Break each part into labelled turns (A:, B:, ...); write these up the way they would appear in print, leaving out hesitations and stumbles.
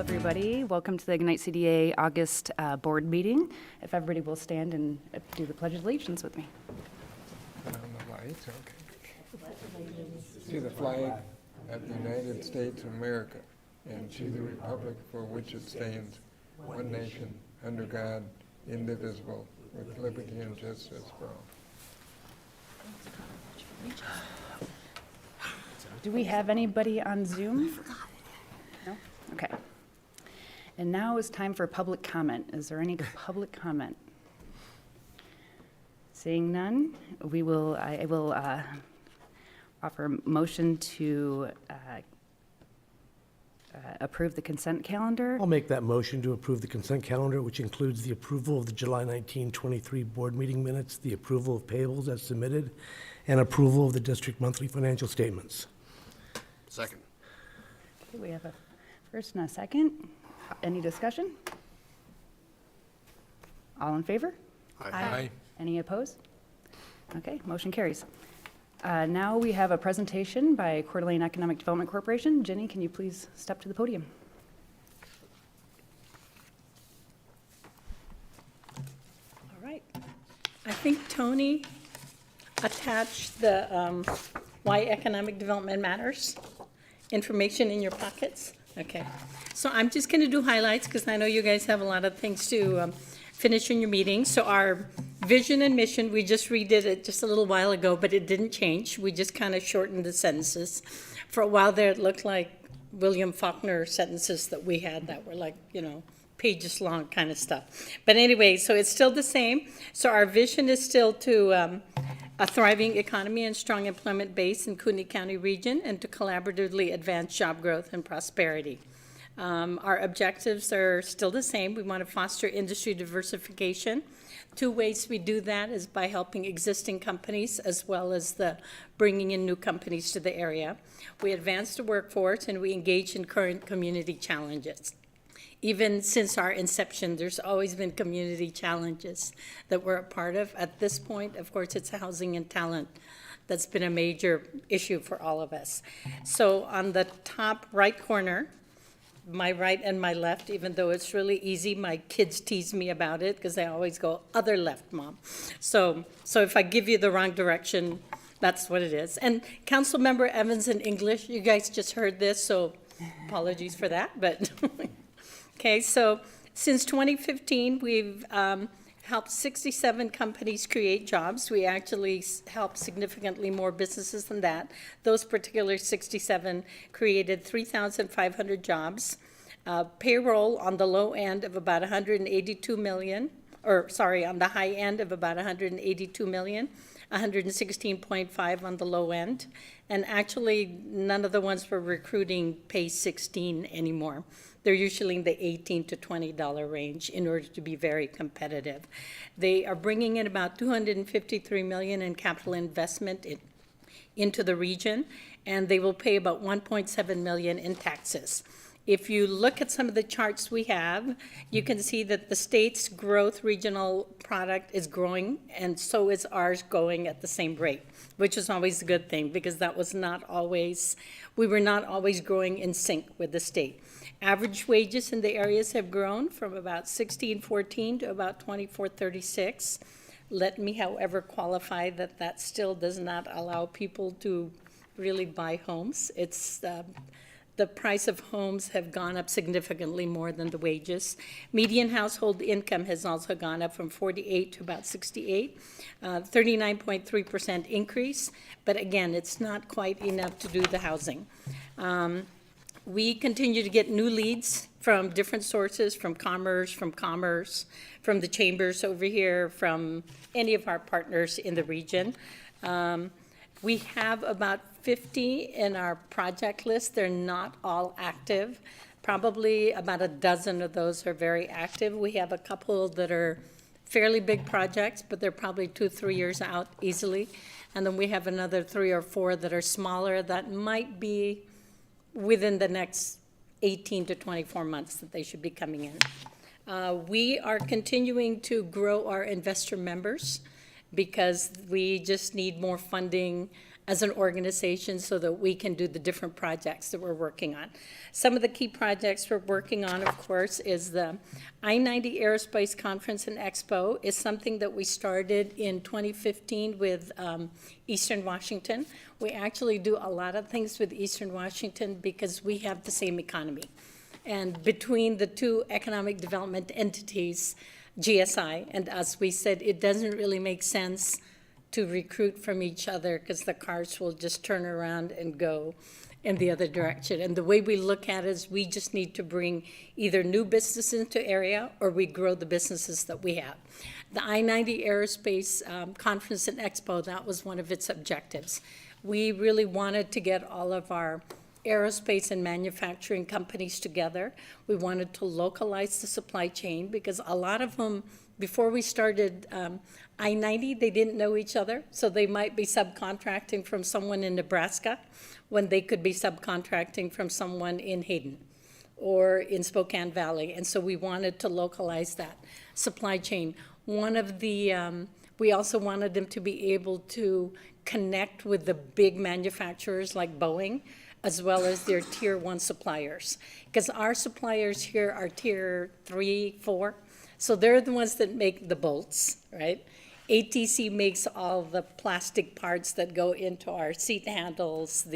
A: everybody. Welcome to the Ignite CDA August board meeting. If everybody will stand and do the Pledge of Allegiance with me.
B: On the lights, okay. To the flag of the United States of America and to the republic for which it stands, one nation, under God, indivisible, with liberty and justice for all.
A: Do we have anybody on Zoom? No? Okay. And now is time for public comment. Is there any public comment? Seeing none, I will offer a motion to approve the consent calendar.
C: I'll make that motion to approve the consent calendar, which includes the approval of the July 19, 23 board meeting minutes, the approval of payables as submitted, and approval of the district monthly financial statements.
D: Second.
A: Okay, we have a first and a second. Any discussion? All in favor?
B: Aye.
A: Any opposed? Okay, motion carries. Now we have a presentation by Coeur d'Alene Economic Development Corporation. Jenny, can you please step to the podium?
E: All right. I think Tony attached the why economic development matters information in your pockets. Okay. So I'm just going to do highlights because I know you guys have a lot of things to finish in your meeting. So our vision and mission, we just redid it just a little while ago, but it didn't change. We just kind of shortened the sentences. For a while there, it looked like William Faulkner sentences that we had that were like, pages long kind of stuff. But anyway, so it's still the same. So our vision is still to a thriving economy and strong employment base in Kootenai County region and to collaboratively advance job growth and prosperity. Our objectives are still the same. We want to foster industry diversification. Two ways we do that is by helping existing companies as well as the bringing in new companies to the area. We advance the workforce and we engage in current community challenges. Even since our inception, there's always been community challenges that we're a part of. At this point, of course, it's housing and talent that's been a major issue for all of us. So on the top right corner, my right and my left, even though it's really easy, my kids tease me about it because they always go, other left, Mom. So if I give you the wrong direction, that's what it is. And Councilmember Evans in English, you guys just heard this, so apologies for that, but okay, so since 2015, we've helped 67 companies create jobs. We actually helped significantly more businesses than that. Those particular 67 created 3,500 jobs. Payroll on the low end of about 182 million, on the high end of about 182 million, 116.5 on the low end. And actually, none of the ones for recruiting pay 16 anymore. They're usually in the $18 to $20 range in order to be very competitive. They are bringing in about $253 million in capital investment into the region, and they will pay about $1.7 million in taxes. If you look at some of the charts we have, you can see that the state's growth regional product is growing, and so is ours going at the same rate, which is always a good thing because we were not always growing in sync with the state. Average wages in the areas have grown from about $16.14 to about $24.36. Let me, however, qualify that still does not allow people to really buy homes. It's the price of homes have gone up significantly more than the wages. Median household income has also gone up from 48 to about 68, 39.3% increase. But again, it's not quite enough to do the housing. We continue to get new leads from different sources, from commerce, from the chambers over here, from any of our partners in the region. We have about 50 in our project list. They're not all active. Probably about a dozen of those are very active. We have a couple that are fairly big projects, but they're probably 2-3 years out easily. And then we have another 3 or 4 that are smaller that might be within the next 18 to 24 months that they should be coming in. We are continuing to grow our investor members because we just need more funding as an organization so that we can do the different projects that we're working on. Some of the key projects we're working on, of course, is the I-90 Aerospace Conference and Expo is something that we started in 2015 with Eastern Washington. We actually do a lot of things with Eastern Washington because we have the same economy. And between the two economic development entities, GSI and us, we said it doesn't really make sense to recruit from each other because the cars will just turn around and go in the other direction. And the way we look at it is we just need to bring either new businesses into area or we grow the businesses that we have. The I-90 Aerospace Conference and Expo, that was one of its objectives. We really wanted to get all of our aerospace and manufacturing companies together. We wanted to localize the supply chain because a lot of them, before we started I-90, they didn't know each other, so they might be subcontracting from someone in Nebraska when they could be subcontracting from someone in Hayden or in Spokane Valley, and so we wanted to localize that supply chain. We also wanted them to be able to connect with the big manufacturers like Boeing, as well as their tier 1 suppliers. Because our suppliers here are tier 3, 4, so they're the ones that make the bolts, right? ATC makes all the plastic parts that go into our seat handles,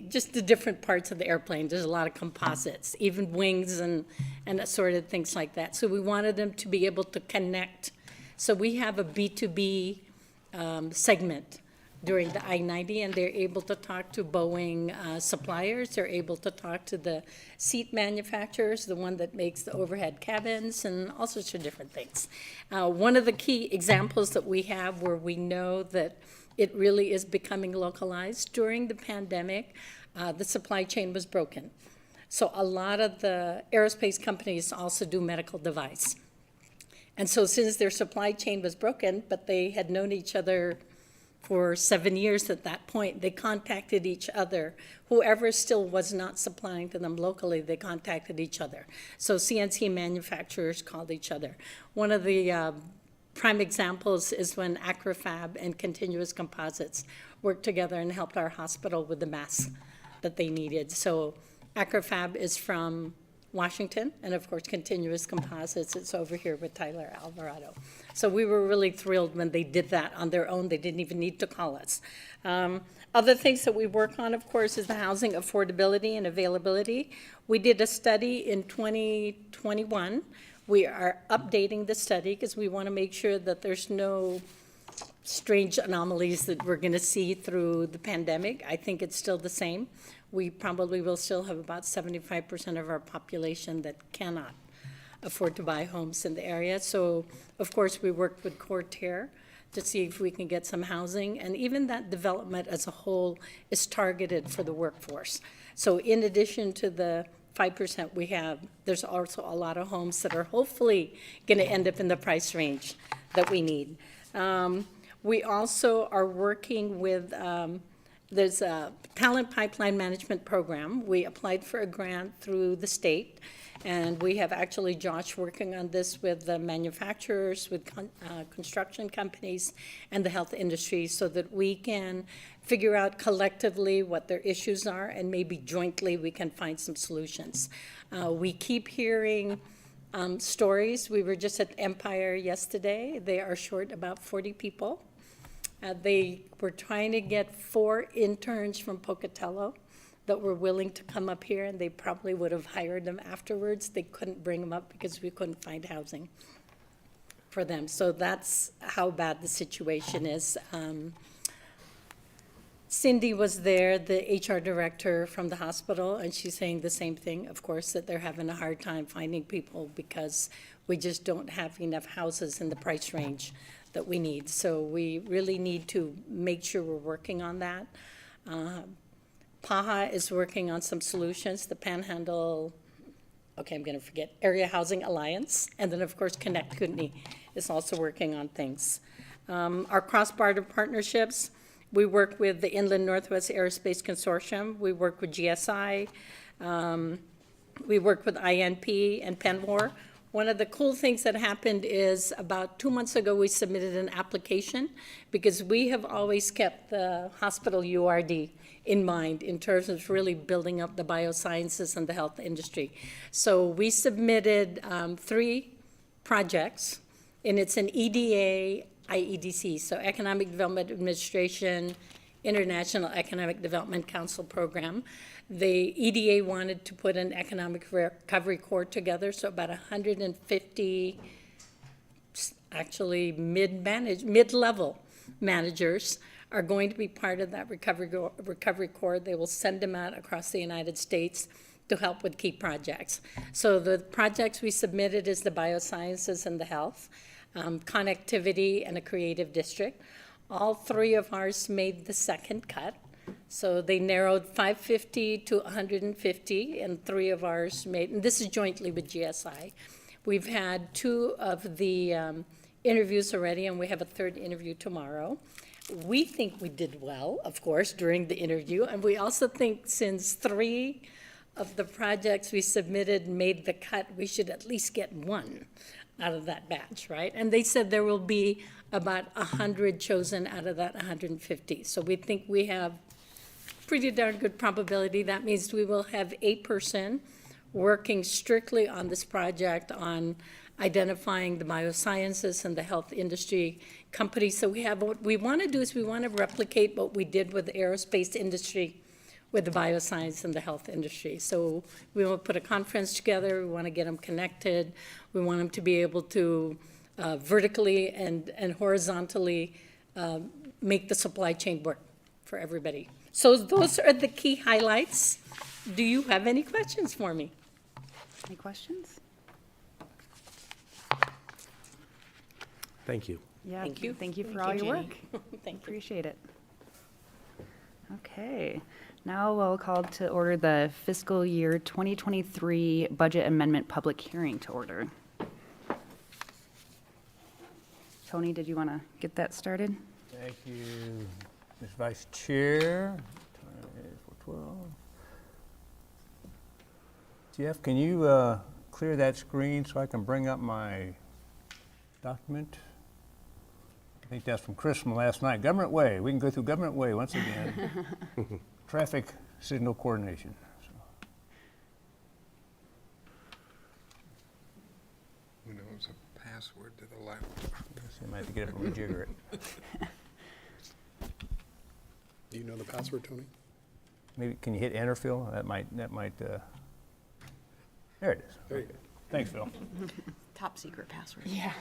E: just the different parts of the airplane. There's a lot of composites, even wings and assorted things like that. So we wanted them to be able to connect. So we have a B2B segment during the I-90, and they're able to talk to Boeing suppliers. They're able to talk to the seat manufacturers, the one that makes the overhead cabins, and all sorts of different things. One of the key examples that we have where we know that it really is becoming localized, during the pandemic, the supply chain was broken. So a lot of the aerospace companies also do medical device. And so since their supply chain was broken, but they had known each other for 7 years at that point, they contacted each other. Whoever still was not supplying to them locally, they contacted each other. So CNC manufacturers called each other. One of the prime examples is when Acrofab and Continuous Composites worked together and helped our hospital with the masks that they needed. So Acrofab is from Washington, and of course, Continuous Composites, it's over here with Tyler Alvarado. So we were really thrilled when they did that on their own. They didn't even need to call us. Other things that we work on, of course, is the housing affordability and availability. We did a study in 2021. We are updating the study because we want to make sure that there's no strange anomalies that we're going to see through the pandemic. I think it's still the same. We probably will still have about 75% of our population that cannot afford to buy homes in the area. So, of course, we worked with Cortair to see if we can get some housing. And even that development as a whole is targeted for the workforce. So in addition to the 5% we have, there's also a lot of homes that are hopefully going to end up in the price range that we need. We also are working with, there's a talent pipeline management program. We applied for a grant through the state, and we have actually Josh working on this with the manufacturers, with construction companies, and the health industry so that we can figure out collectively what their issues are, and maybe jointly we can find some solutions. We keep hearing stories. We were just at Empire yesterday. They are short about 40 people. They were trying to get 4 interns from Pocatello that were willing to come up here, and they probably would have hired them afterwards. They couldn't bring them up because we couldn't find housing for them. So that's how bad the situation is. Cindy was there, the HR director from the hospital, and she's saying the same thing, of course, that they're having a hard time finding people because we just don't have enough houses in the price range that we need. So we really need to make sure we're working on that. PAHA is working on some solutions, the Panhandle, okay, I'm gonna forget, Area Housing Alliance, and then of course Connect Kootenai is also working on things. Our cross-border partnerships, we work with the Inland Northwest Aerospace Consortium, we work with GSI, we work with INP and Penwar. One of the cool things that happened is about 2 months ago, we submitted an application because we have always kept the hospital URD in mind in terms of really building up the biosciences and the health industry. So we submitted 3 projects, and it's an EDA, IEDC, so Economic Development Administration, International Economic Development Council program. The EDA wanted to put an economic recovery corps together, so about 150 actually mid-level managers are going to be part of that recovery corps. They will send them out across the United States to help with key projects. So the projects we submitted is the biosciences and the health, connectivity, and a creative district. All 3 of ours made the second cut. So they narrowed 550 to 150, and 3 of ours made, and this is jointly with GSI. We've had 2 of the interviews already, and we have a 3rd interview tomorrow. We think we did well, of course, during the interview, and we also think since 3 of the projects we submitted made the cut, we should at least get 1 out of that batch, right? And they said there will be about 100 chosen out of that 150. So we think we have pretty darn good probability. That means we will have a person working strictly on this project on identifying the biosciences and the health industry companies. So what we want to do is we want to replicate what we did with the aerospace industry with the bioscience and the health industry. So we will put a conference together. We want to get them connected. We want them to be able to vertically and horizontally make the supply chain work for everybody. So those are the key highlights. Do you have any questions for me?
A: Any questions?
C: Thank you.
A: Yeah.
E: Thank you.
A: Thank you for
E: Thank
A: all
E: you,
A: your
E: Jenny.
A: work.
E: Thank you.
A: Appreciate it. Okay, now we'll call to order the fiscal year 2023 budget amendment public hearing to order. Tony, did you want to get that started?
D: Thank you, Ms. Vice Chair. 412. Jeff, can you clear that screen so I can bring up my document? I think that's from Chris from last night. Government Way. We can go through Government Way once again. Traffic signal coordination. So,
B: Who knows a password to the left?
D: I might have to get up and rejigger it.
F: Do you know the password, Tony?
D: Maybe, can you hit enter, Phil? That might, there it is.
F: There you go.
D: Thanks, Phil.
G: Top secret password.
A: Yeah.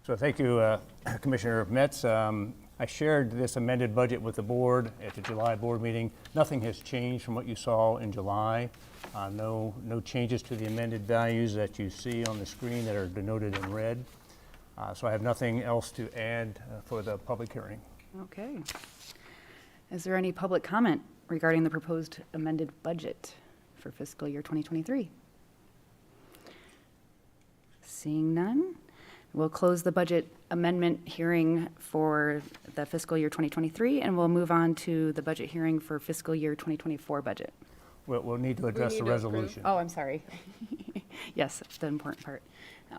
D: So thank you, Commissioner Metz. I shared this amended budget with the board at the July board meeting. Nothing has changed from what you saw in July. No changes to the amended values that you see on the screen that are denoted in red. So I have nothing else to add for the public hearing.
A: Okay. Is there any public comment regarding the proposed amended budget for fiscal year 2023? Seeing none, we'll close the budget amendment hearing for the fiscal year 2023, and we'll move on to the budget hearing for fiscal year 2024 budget.
D: We'll need to address the
E: need to approve.
D: resolution.
A: Oh, I'm sorry. Yes, the important part.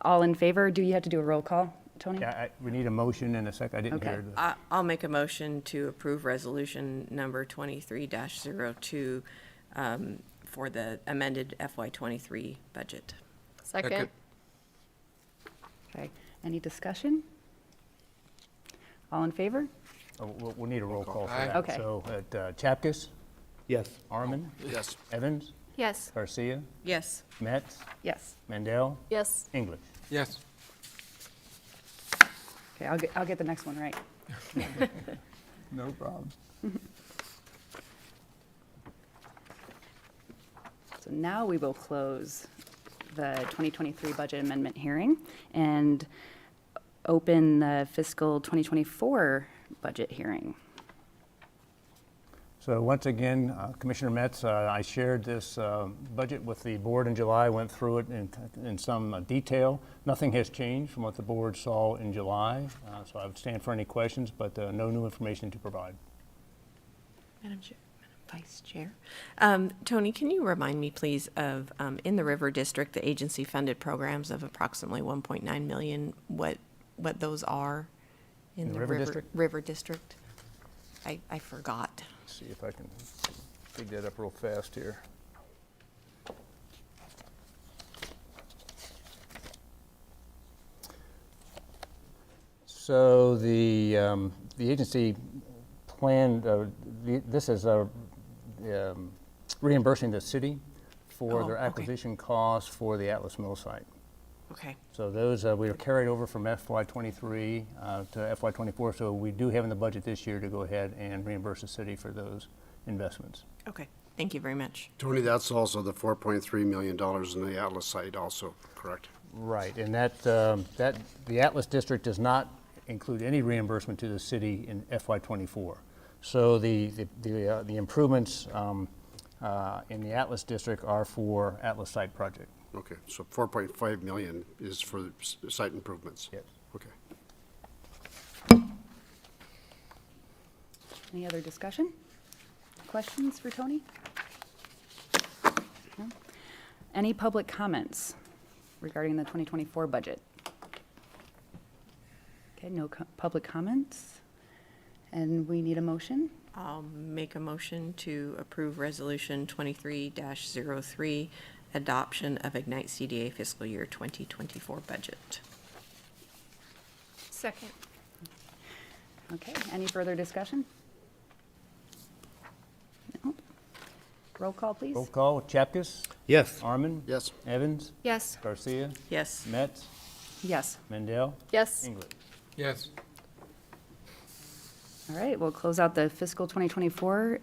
A: All in favor? Do you have to do a roll call, Tony?
D: Yeah, we need a motion and a second. I didn't
A: Okay.
D: hear the.
G: I'll make a motion to approve resolution number 23-02 for the amended FY23 budget.
F: Second.
A: Okay. Any discussion? All in favor?
D: We'll need a roll call for
B: Aye.
D: that.
A: Okay.
D: So at Chapkus,
C: Yes.
D: Arman,
F: Yes.
D: Evans,
G: Yes.
D: Garcia,
G: Yes.
D: Metz,
A: Yes.
D: Mandel,
G: Yes.
D: English.
B: Yes.
A: Okay, I'll get the next one right.
D: No problem.
A: So now we will close the 2023 budget amendment hearing and open the fiscal 2024 budget hearing.
D: So once again, Commissioner Metz, I shared this budget with the board in July, went through it in some detail. Nothing has changed from what the board saw in July, so I would stand for any questions, but no new information to provide.
G: Madam Chair. Vice Chair. Tony, can you remind me, please, of, in the River District, the agency-funded programs of approximately 1.9 million, what those are in
D: In
G: the
D: the River District?
G: River District? I forgot.
D: See if I can dig that up real fast here. So the agency planned, this is reimbursing the city for
G: Oh,
D: their
G: okay.
D: acquisition costs for the Atlas Mill site.
G: Okay,
D: So those, we are carried over from FY '23 to FY '24, so we do have in the budget this year to go ahead and reimburse the city for those investments.
G: okay. Thank you very much.
F: Tony, that's also the $4.3 million in the Atlas site also, correct?
D: Right, and the Atlas District does not include any reimbursement to the city in FY '24. So the improvements in the Atlas District are for Atlas site project.
F: Okay, so 4.5 million is for the site improvements?
D: Yes.
F: Okay.
A: Any other discussion? Questions for Tony? No? Any public comments regarding the 2024 budget? Okay, no public comments. And we need a motion.
G: I'll make a motion to approve Resolution 23-03, adoption of Ignite CDA fiscal year 2024 budget.
F: Second.
A: Okay, any further discussion? No? Roll call, please.
D: Roll call, Chapkus?
C: Yes.
D: Arman?
F: Yes.
D: Evans?
F: Yes.
D: Garcia?
G: Yes.
D: Metz?
A: Yes.
D: Mendel?
F: Yes.
D: England?
B: Yes.
A: All right, we'll close out the fiscal 2024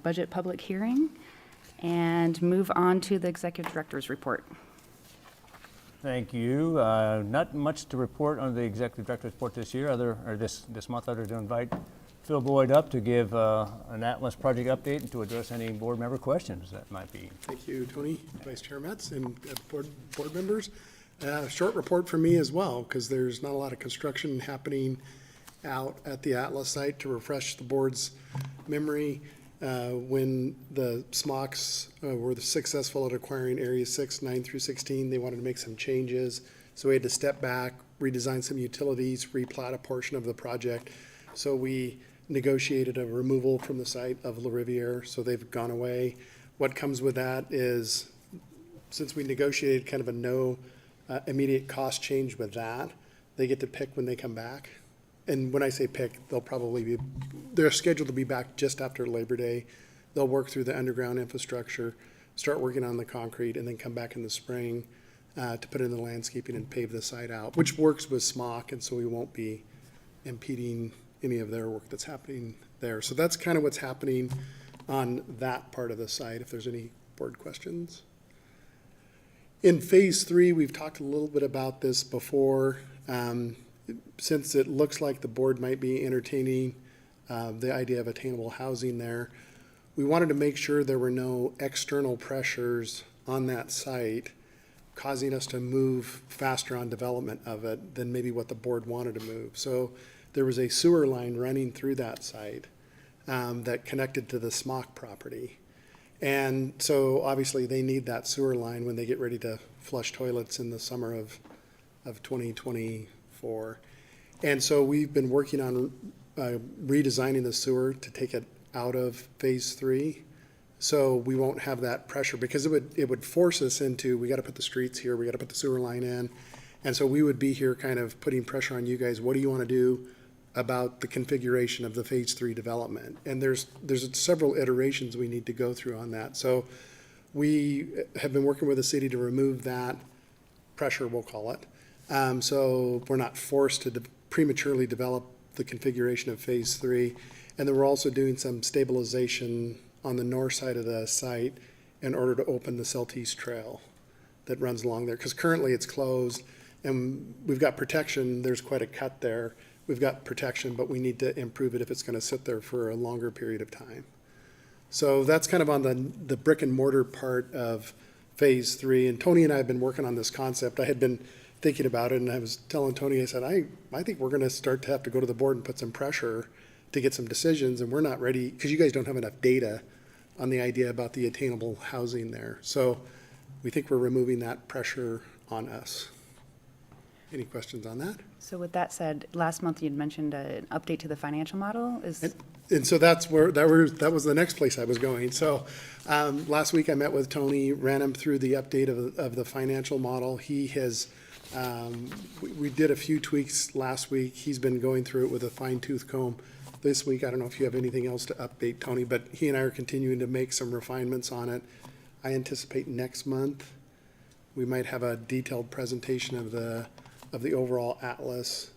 A: budget public hearing and move on to the executive director's report.
D: Thank you. Not much to report on the executive director's report this year, this month, other than invite Phil Boyd up to give an Atlas project update and to address any board member questions that might be.
F: Thank you, Tony, Vice Chair Metz, and board members. Short report from me as well, because there's not a lot of construction happening out at the Atlas site. To refresh the board's memory, when the SMOCs were successful at acquiring Area 6, 9 through 16, they wanted to make some changes. So we had to step back, redesign some utilities, replat a portion of the project. So we negotiated a removal from the site of La Riviere, so they've gone away. What comes with that is, since we negotiated kind of a no immediate cost change with that, they get to pick when they come back. And when I say pick, they're scheduled to be back just after Labor Day. They'll work through the underground infrastructure, start working on the concrete, and then come back in the spring to put in the landscaping and pave the site out, which works with SMOC, and so we won't be impeding any of their work that's happening there. So that's kind of what's happening on that part of the site, if there's any board questions. In phase 3, we've talked a little bit about this before. Since it looks like the board might be entertaining the idea of attainable housing there, we wanted to make sure there were no external pressures on that site causing us to move faster on development of it than maybe what the board wanted to move. So there was a sewer line running through that site that connected to the SMOC property. And so obviously they need that sewer line when they get ready to flush toilets in the summer of 2024. And so we've been working on redesigning the sewer to take it out of phase 3. So we won't have that pressure, because it would force us into, we got to put the streets here, we got to put the sewer line in. And so we would be here kind of putting pressure on you guys. What do you want to do about the configuration of the phase 3 development? And there's several iterations we need to go through on that. So we have been working with the city to remove that pressure, we'll call it. So we're not forced to prematurely develop the configuration of phase 3. And then we're also doing some stabilization on the north side of the site in order to open the Celtice Trail that runs along there. Because currently it's closed and we've got protection. There's quite a cut there. We've got protection, but we need to improve it if it's going to sit there for a longer period of time. So that's kind of on the brick and mortar part of phase 3. And Tony and I have been working on this concept. I had been thinking about it, and I was telling Tony, I said, I think we're going to start to have to go to the board and put some pressure to get some decisions, and we're not ready, because you guys don't have enough data on the idea about the attainable housing there. So we think we're removing that pressure on us. Any questions on that?
A: So with that said, last month you'd mentioned an update to the financial model.
F: And so that's where, that was the next place I was going. So, last week I met with Tony, ran him through the update of the financial model. He has, we did a few tweaks last week. He's been going through it with a fine tooth comb. This week, I don't know if you have anything else to update, Tony, but he and I are continuing to make some refinements on it. I anticipate next month, we might have a detailed presentation of the overall Atlas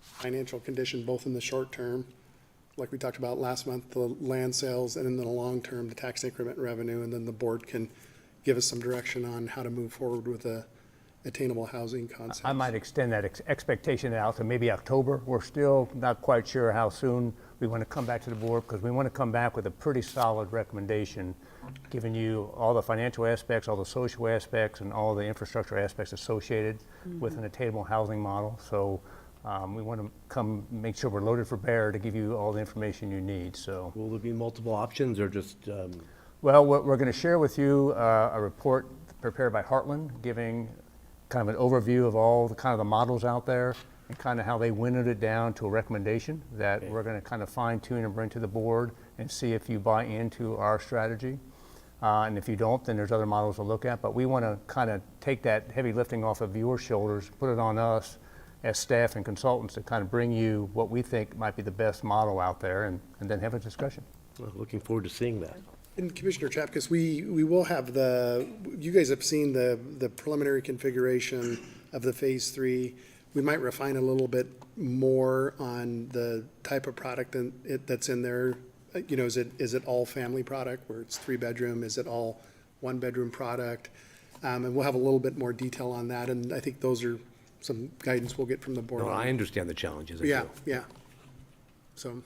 F: financial condition, both in the short term, like we talked about last month, the land sales, and in the long term, the tax increment revenue, and then the board can give us some direction on how to move forward with the attainable housing concept.
D: I might extend that expectation out to maybe October. We're still not quite sure how soon we want to come back to the board, because we want to come back with a pretty solid recommendation, giving you all the financial aspects, all the social aspects, and all the infrastructure aspects associated with an attainable housing model. So we want to make sure we're loaded for bear to give you all the information you need. So,
C: Will there be multiple options or just,
D: well, we're going to share with you a report prepared by Heartland, giving kind of an overview of all the kind of the models out there and kind of how they winnowed it down to a recommendation that we're going to kind of fine tune and bring to the board and see if you buy into our strategy. And if you don't, then there's other models to look at. But we want to kind of take that heavy lifting off of your shoulders, put it on us as staff and consultants to kind of bring you what we think might be the best model out there, and then have a discussion.
C: well, looking forward to seeing that.
F: And Commissioner Chapkus, we will have you guys have seen the preliminary configuration of the Phase 3. We might refine a little bit more on the type of product that's in there. You know, is it all family product where it's 3-bedroom? Is it all 1-bedroom product? And we'll have a little bit more detail on that, and I think those are some guidance we'll get from the board.
C: No, I understand the challenges. I
F: Yeah,
C: do.
F: yeah. So,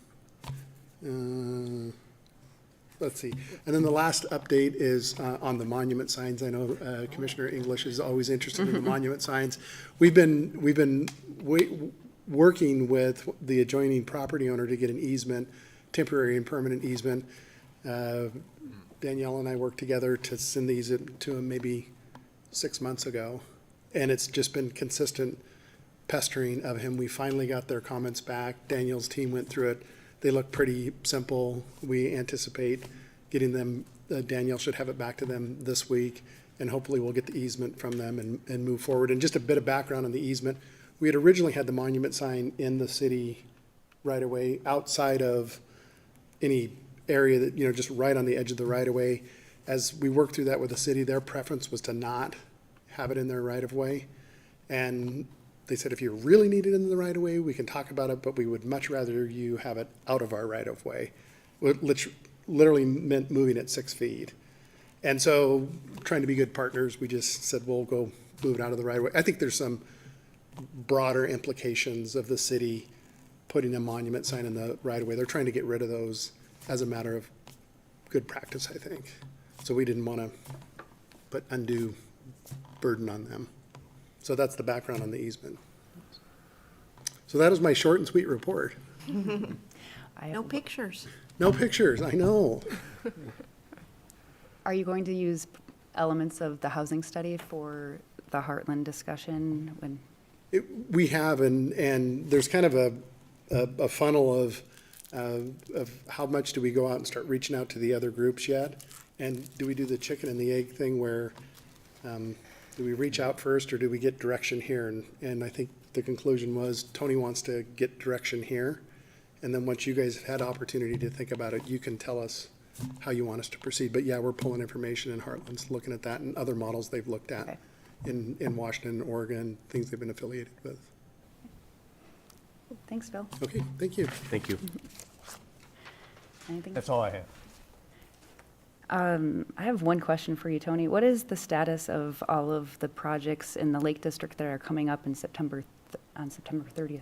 F: let's see. And then the last update is on the monument signs. I know Commissioner English is always interested in the monument signs. We've been working with the adjoining property owner to get an easement, temporary and permanent easement. Danielle and I worked together to send these to him maybe 6 months ago. And it's just been consistent pestering of him. We finally got their comments back. Daniel's team went through it. They look pretty simple. We anticipate getting them, Danielle should have it back to them this week, and hopefully we'll get the easement from them and move forward. And just a bit of background on the easement. We had originally had the monument sign in the city right away, outside of any area that, just right on the edge of the right of way. As we worked through that with the city, their preference was to not have it in their right of way. And they said, if you really need it in the right of way, we can talk about it, but we would much rather you have it out of our right of way. Which literally meant moving it 6 feet. And so, trying to be good partners, we just said, we'll go move it out of the right of way. I think there's some broader implications of the city putting a monument sign in the right of way. They're trying to get rid of those as a matter of good practice, I think. So we didn't want to put undue burden on them. So that's the background on the easement. So that is my short and sweet report.
G: No pictures.
F: No pictures, I know.
A: Are you going to use elements of the housing study for the Heartland discussion when?
F: We have, and there's kind of a funnel of how much do we go out and start reaching out to the other groups yet? And do we do the chicken and the egg thing where, do we reach out first or do we get direction here? And I think the conclusion was Tony wants to get direction here. And then once you guys have had opportunity to think about it, you can tell us how you want us to proceed. But yeah, we're pulling information, and Heartland's looking at that and other models they've looked at
A: Okay.
F: in Washington, Oregon, things they've been affiliated with.
A: Thanks, Bill.
F: Okay, thank you.
C: Thank you.
A: Anything?
D: That's all I have.
A: I have one question for you, Tony. What is the status of all of the projects in the Lake District that are coming up in on September 30th?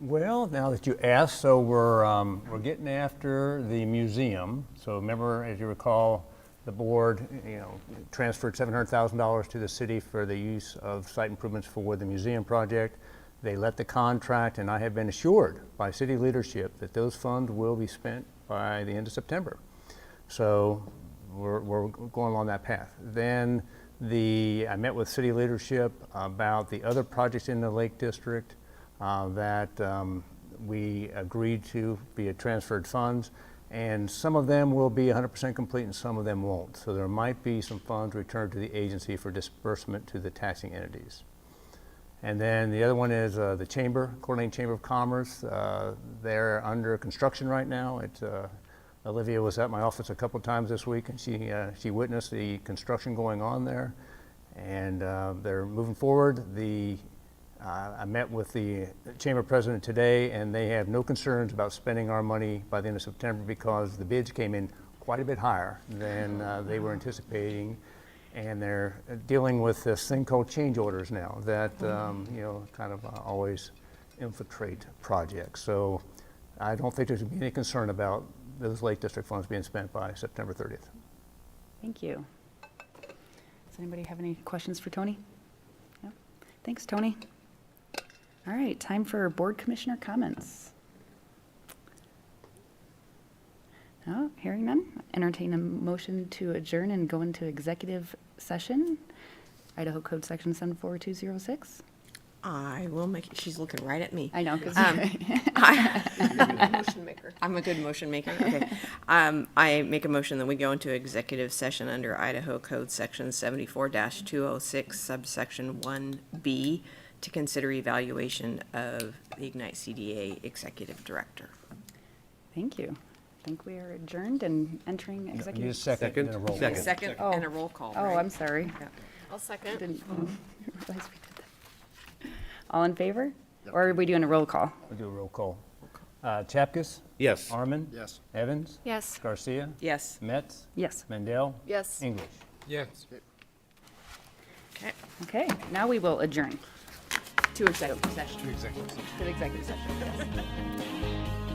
D: Well, now that you asked, so we're getting after the museum. So remember, as you recall, the board, transferred $700,000 to the city for the use of site improvements for the museum project. They let the contract, and I have been assured by city leadership that those funds will be spent by the end of September. So we're going along that path. Then I met with city leadership about the other projects in the Lake District that we agreed to be transferred funds. And some of them will be 100% complete and some of them won't. So there might be some funds returned to the agency for disbursement to the taxing entities. And then the other one is the Chamber, Coeur d'Alene Chamber of Commerce. They're under construction right now. Olivia was at my office a couple of times this week, and she witnessed the construction going on there. And they're moving forward. I met with the Chamber President today, and they have no concerns about spending our money by the end of September because the bids came in quite a bit higher than they were anticipating. And they're dealing with this thing called change orders now that, kind of always infiltrate projects. So I don't think there's going to be any concern about those Lake District funds being spent by September 30th.
A: Thank you. Does anybody have any questions for Tony? No? Thanks, Tony. All right, time for board commissioner comments. No, hearing none. Entertain a motion to adjourn and go into executive session. Idaho Code Section 74206.
G: I will make, she's looking right at me.
A: I know, because
G: Motion maker. I'm a good motion maker, okay. I make a motion that we go into executive session under Idaho Code Section 74-206 subsection 1B to consider evaluation of the Ignite CDA Executive Director.
A: thank you. I think we are adjourned and entering
D: Need a
A: executive.
D: second and a roll call.
G: Second
A: Oh.
G: and a roll call,
A: Oh,
G: right?
A: I'm sorry.
G: I'll second.
A: Didn't realize we did that. All in favor? Or are we doing a roll call?
D: We'll do a roll call. Chapkus?
C: Yes.
D: Arman?
F: Yes.
D: Evans?
G: Yes.
D: Garcia?
G: Yes.
D: Metz?
A: Yes.
D: Mendel?
G: Yes.
D: English?
B: Yes.
G: Okay.
A: Okay, now we will adjourn
G: To executive session.
A: to the executive session. Yes.